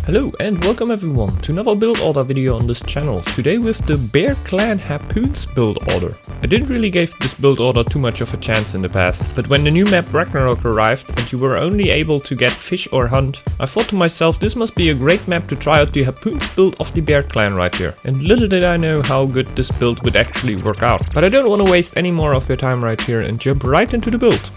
Hello and welcome everyone to another build order video on this channel. Today with the Bear Clan Harpoons build order. I didn't really give this build order too much of a chance in the past, but when the new map Ragnarok arrived and you were only able to get fish or hunt, I thought to myself this must be a great map to try out the Harpoons build of the Bear Clan right here. And little did I know how good this build would actually work out. But I don't want to waste any more of your time right here and jump right into the build.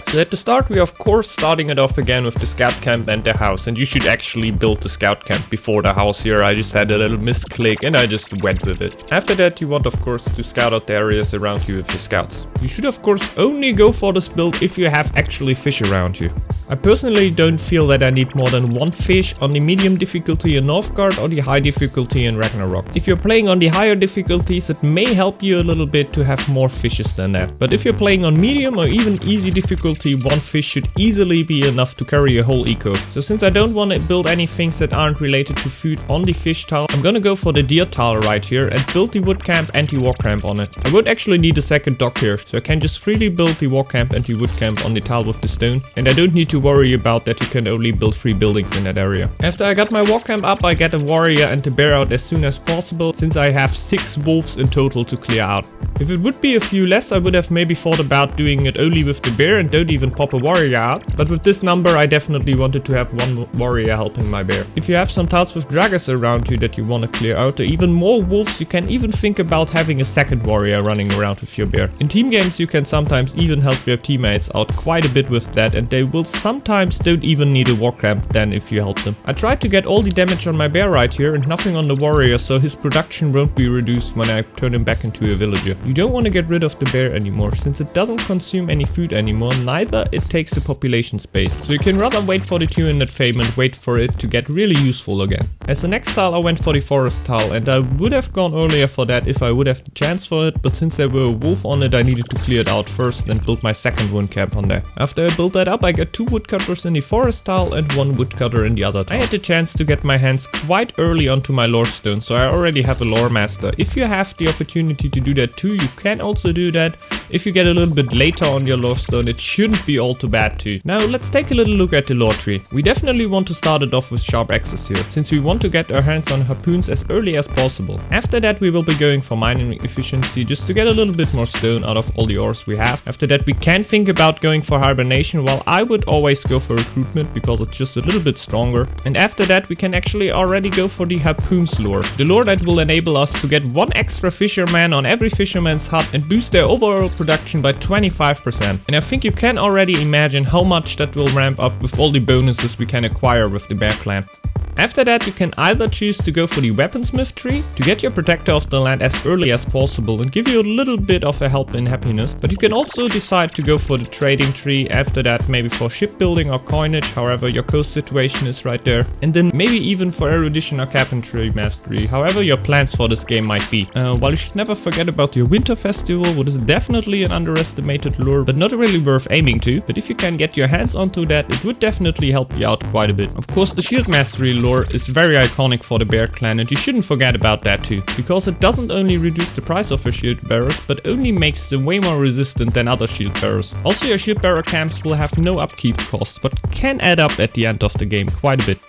So at the start we are of course starting it off again with the scout camp and the house, and you should actually build the scout camp before the house here. I just had a little misclick and I just went with it. After that you want of course to scout out the areas around you with the scouts. You should of course only go for this build if you have actually fish around you. I personally don't feel that I need more than one fish on the medium difficulty in Northgard or the high difficulty in Ragnarok. If you're playing on the higher difficulties it may help you a little bit to have more fishes than that. But if you're playing on medium or even easy difficulty, one fish should easily be enough to carry a whole eco. So since I don't want to build any things that aren't related to food on the fish tile, I'm gonna go for the deer tile right here and build the wood camp and the war camp on it. I won't actually need a second dock here, so I can just freely build the war camp and the wood camp on the tile with the stone, and I don't need to worry about that you can only build 3 buildings in that area. After I got my war camp up, I get a warrior and the bear out as soon as possible, since I have 6 wolves in total to clear out. If it would be a few less, I would have maybe thought about doing it only with the bear and don't even pop a warrior out, but with this number I definitely wanted to have 1 warrior helping my bear. If you have some tiles with draggers around you that you want to clear out or even more wolves, you can even think about having a second warrior running around with your bear. In team games you can sometimes even help your teammates out quite a bit with that, and they will sometimes don't even need a war camp then if you help them. I tried to get all the damage on my bear right here and nothing on the warrior, so his production won't be reduced when I turn him back into a villager. You don't want to get rid of the bear anymore, since it doesn't consume any food anymore, neither it takes the population space. So you can rather wait for the 200 fame and wait for it to get really useful again. As the next tile I went for the forest tile, and I would have gone earlier for that if I would have the chance for it, but since there were a wolf on it I needed to clear it out first and build my second wood camp on there. After I built that up I got 2 woodcutters in the forest tile and 1 woodcutter in the other tile. I had the chance to get my hands quite early onto my lore stone, so I already have a lore master. If you have the opportunity to do that too, you can also do that. If you get a little bit later on your lore stone, it shouldn't be all too bad too. Now let's take a little look at the lore tree. We definitely want to start it off with sharp axes here, since we want to get our hands on harpoons as early as possible. After that we will be going for mining efficiency just to get a little bit more stone out of all the ores we have. After that we can think about going for hibernation, while I would always go for recruitment because it's just a little bit stronger. And after that we can actually already go for the Harpoons lore. The lore that will enable us to get 1 extra fisherman on every fisherman's hut and boost their overall production by 25%. And I think you can already imagine how much that will ramp up with all the bonuses we can acquire with the Bear Clan. After that you can either choose to go for the weaponsmith tree to get your protector of the land as early as possible and give you a little bit of a help in happiness, but you can also decide to go for the trading tree after that, maybe for shipbuilding or coinage, however your coast situation is right there, and then maybe even for erudition or carpentry mastery, however your plans for this game might be. While you should never forget about your winter festival, which is definitely an underestimated lure but not really worth aiming to, but if you can get your hands onto that it would definitely help you out quite a bit. Of course the shield mastery lure is very iconic for the Bear Clan, and you shouldn't forget about that too, because it doesn't only reduce the price of your shield bearers but only makes them way more resistant than other shield bearers. Also your shield bearer camps will have no upkeep cost but can add up at the end of the game quite a bit.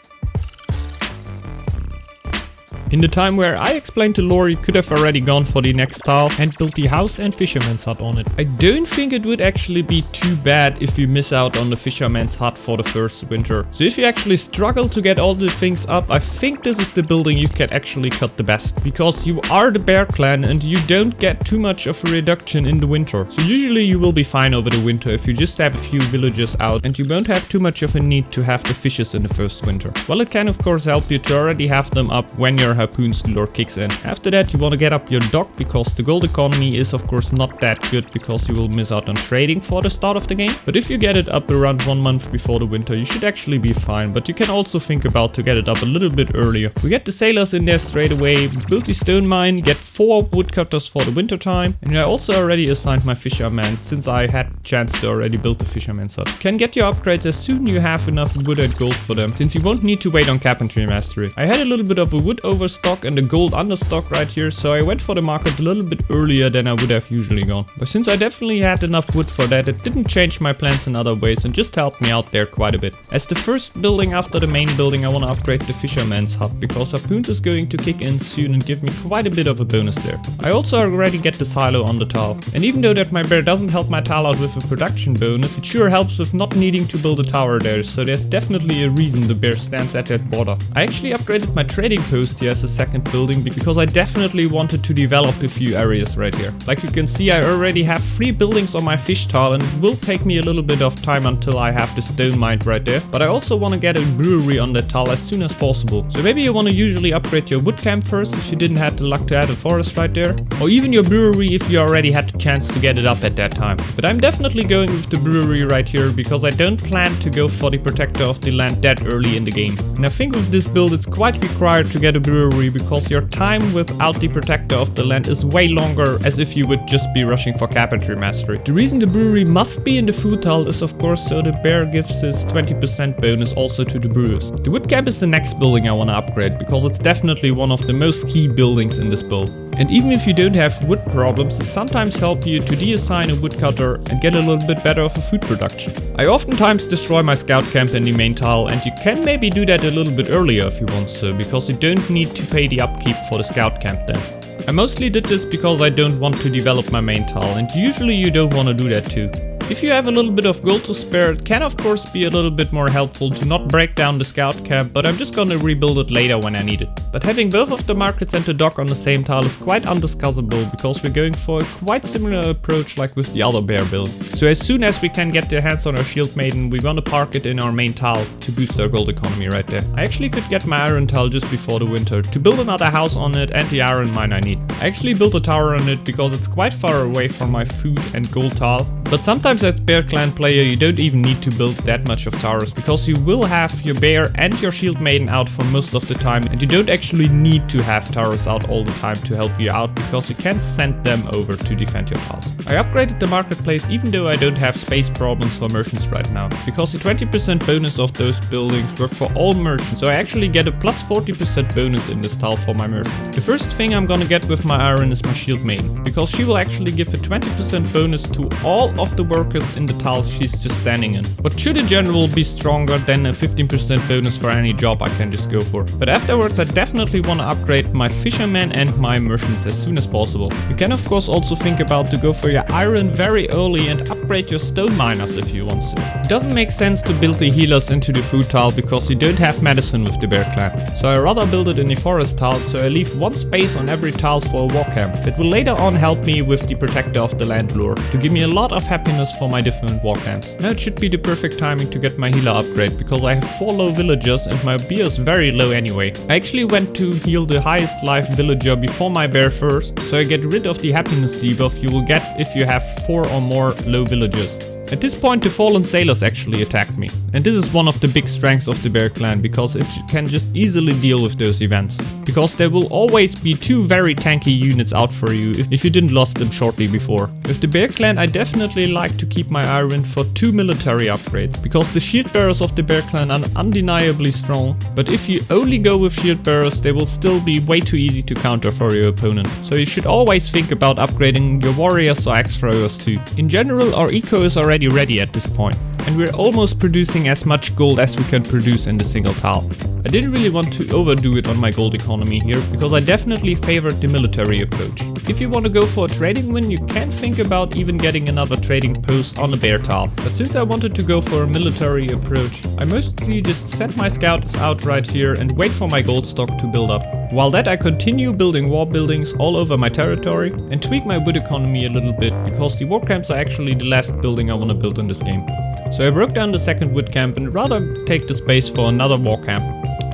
In the time where I explained the lore, you could have already gone for the next tile and built the house and fisherman's hut on it. I don't think it would actually be too bad if you miss out on the fisherman's hut for the first winter. So if you actually struggle to get all the things up, I think this is the building you can actually cut the best, because you are the Bear Clan and you don't get too much of a reduction in the winter. So usually you will be fine over the winter if you just have a few villagers out and you won't have too much of a need to have the fishes in the first winter. Well, it can of course help you to already have them up when your Harpoons lore kicks in. After that you want to get up your dock, because the gold economy is of course not that good because you will miss out on trading for the start of the game. But if you get it up around 1 month before the winter you should actually be fine, but you can also think about to get it up a little bit earlier. We get the sailors in there straight away, build the stone mine, get 4 woodcutters for the winter time, and I also already assigned my fishermen since I had chance to already build the fisherman's hut. You can get your upgrades as soon you have enough wood and gold for them, since you won't need to wait on carpentry mastery. I had a little bit of a wood over overstock and a gold understock right here, so I went for the market a little bit earlier than I would have usually gone. But since I definitely had enough wood for that, it didn't change my plans in other ways and just helped me out there quite a bit. As the first building after the main building, I want to upgrade the fisherman's hut because Harpoons is going to kick in soon and give me quite a bit of a bonus there. I also already get the silo on the tile. And even though that my bear doesn't help my tile out with a production bonus, it sure helps with not needing to build a tower there, so there's definitely a reason the bear stands at that border. I actually upgraded my trading post here as a second building because I definitely wanted to develop a few areas right here. Like you can see, I already have 3 buildings on my fish tile and it will take me a little bit of time until I have the stone mine right there. But I also want to get a brewery on that tile as soon as possible. So maybe you want to usually upgrade your wood camp first if you didn't have the luck to add a forest right there. Or even your brewery if you already had the chance to get it up at that time. But I'm definitely going with the brewery right here because I don't plan to go for the protector of the land that early in the game. And I think with this build it's quite required to get a brewery because your time without the protector of the land is way longer as if you would just be rushing for carpentry mastery. The reason the brewery must be in the food tile is of course so the bear gives his 20% bonus also to the brewers. The wood camp is the next building I want to upgrade because it's definitely one of the most key buildings in this build. And even if you don't have wood problems, it sometimes helps you to deassign a woodcutter and get a little bit better of a food production. I oftentimes destroy my scout camp in the main tile, and you can maybe do that a little bit earlier if you want to, because you don't need to pay the upkeep for the scout camp then. I mostly did this because I don't want to develop my main tile, and usually you don't want to do that too. If you have a little bit of gold to spare, it can of course be a little bit more helpful to not break down the scout camp, but I'm just gonna rebuild it later when I need it. But having both of the markets and the dock on the same tile is quite undiscussable because we're going for a quite similar approach like with the other bear build. So as soon as we can get the hands on our shield maiden, we're gonna park it in our main tile to boost our gold economy right there. I actually could get my iron tile just before the winter to build another house on it and the iron mine I need. I actually built a tower on it because it's quite far away from my food and gold tile, but sometimes as bear clan player you don't even need to build that much of towers because you will have your bear and your shield maiden out for most of the time, and you don't actually need to have towers out all the time to help you out because you can send them over to defend your tiles. I upgraded the marketplace even though I don't have space problems for merchants right now, because the 20% bonus of those buildings work for all merchants, so I actually get a plus 40% bonus in this tile for my merchants. The first thing I'm gonna get with my iron is my shield maiden, because she will actually give a 20% bonus to all of the workers in the tile she's just standing in. But should in general be stronger than a 15% bonus for any job I can just go for. But afterwards I definitely want to upgrade my fishermen and my merchants as soon as possible. You can of course also think about to go for your iron very early and upgrade your stone miners if you want to. It doesn't make sense to build the healers into the food tile because you don't have medicine with the bear clan. So I rather build it in the forest tile, so I leave one space on every tile for a war camp. It will later on help me with the protector of the land lore to give me a lot of happiness for my different war camps. Now it should be the perfect timing to get my healer upgrade because I have 4 low villagers and my beer is very low anyway. I actually went to heal the highest life villager before my bear first, so I get rid of the happiness debuff you will get if you have 4 or more low villagers. At this point the fallen sailors actually attacked me, and this is one of the big strengths of the bear clan because it can just easily deal with those events. Because there will always be 2 very tanky units out for you if you didn't lost them shortly before. With the bear clan I definitely like to keep my iron for 2 military upgrades, because the shield bearers of the bear clan are undeniably strong, but if you only go with shield bearers they will still be way too easy to counter for your opponent. So you should always think about upgrading your warriors or axe throwers too. In general our eco is already ready at this point, and we're almost producing as much gold as we can produce in the single tile. I didn't really want to overdo it on my gold economy here, because I definitely favored the military approach. If you want to go for a trading win, you can think about even getting another trading post on a bear tile. But since I wanted to go for a military approach, I mostly just sent my scouts out right here and wait for my gold stock to build up. While that I continue building war buildings all over my territory and tweak my wood economy a little bit, because the war camps are actually the last building I want to build in this game. So I broke down the second wood camp and rather take the space for another war camp.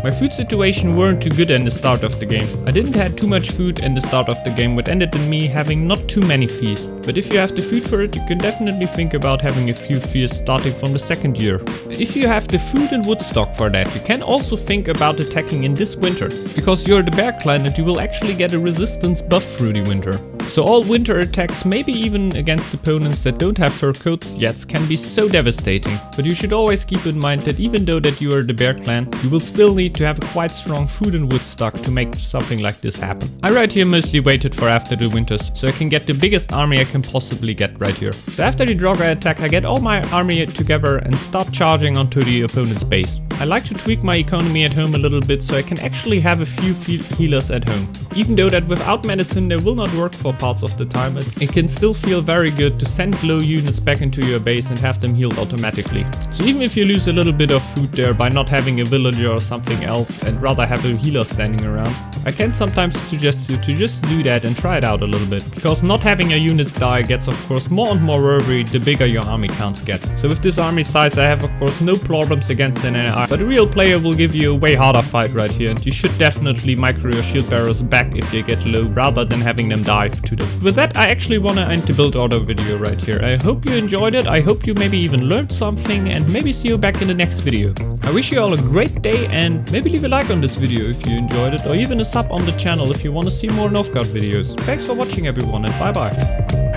My food situation weren't too good in the start of the game. I didn't have too much food in the start of the game, what ended in me having not too many feasts. But if you have the food for it, you can definitely think about having a few feasts starting from the second year. If you have the food and wood stock for that, you can also think about attacking in this winter, because you're the bear clan and you will actually get a resistance buff through the winter. So all winter attacks, maybe even against opponents that don't have fur coats yet, can be so devastating. But you should always keep in mind that even though that you are the bear clan, you will still need to have a quite strong food and wood stock to make something like this happen. I right here mostly waited for after the winters, so I can get the biggest army I can possibly get right here. So after the Draugr attack, I get all my army together and start charging onto the opponent's base. I like to tweak my economy at home a little bit so I can actually have a few healers at home. Even though that without medicine they will not work for parts of the time, it can still feel very good to send low units back into your base and have them healed automatically. So even if you lose a little bit of food there by not having a villager or something else and rather have a healer standing around, I can sometimes suggest you to just do that and try it out a little bit. Because not having a unit die gets of course more and more worried the bigger your army counts get. So with this army size I have of course no problems against an AI, but a real player will give you a way harder fight right here, and you should definitely micro your shield bearers back if they get low rather than having them dive to them. With that, I actually want to end the build order video right here. I hope you enjoyed it, I hope you maybe even learned something, and maybe see you back in the next video. I wish you all a great day, and maybe leave a like on this video if you enjoyed it, or even a sub on the channel if you want to see more Northgard videos. Thanks for watching everyone, and bye bye.